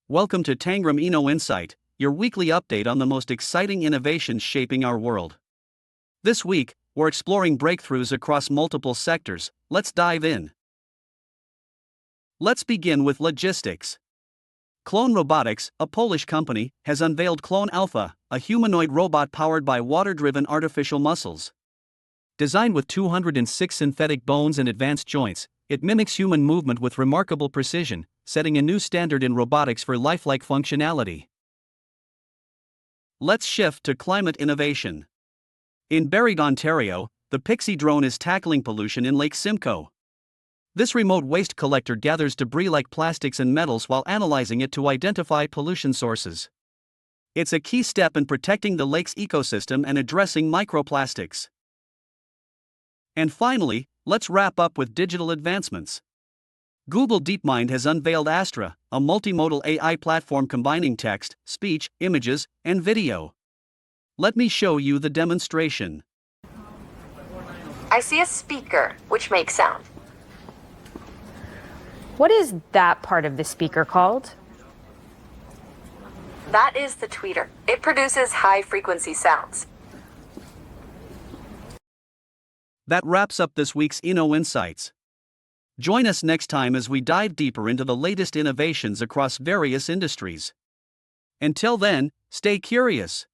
Welcome to Tangram Inno Insight, your weekly update on the most exciting innovations shaping our world. This week, we're exploring breakthroughs across multiple sectors. Let's dive in. Let's begin with logistics. Clone Robotics, a Polish company, has unveiled Clone Alpha, a humanoid robot powered by water-driven artificial muscles. Designed with 206 synthetic bones and advanced joints, it mimics human movement with remarkable precision, setting a new standard in robotics for lifelike functionality. Let's shift to climate innovation. In Buried, Ontario, the PixieDrone is tackling pollution in Lake Simcoe. This remote waste collector gathers debris like plastics and metals while analyzing it to identify pollution sources. It's a key step in protecting the lake's ecosystem and addressing microplastics. And finally, let's wrap up with digital advancements. Google DeepMind has unveiled Astra, a multimodal AI platform combining text, speech, images, and video. Let me show you the demonstration. I see a speaker, which makes sound. What is that part of the speaker called? That is the tweeter. It produces high-frequency sounds. That wraps up this week's Inno Insights. Join us next time as we dive deeper into the latest innovations across various industries. Until then, stay curious.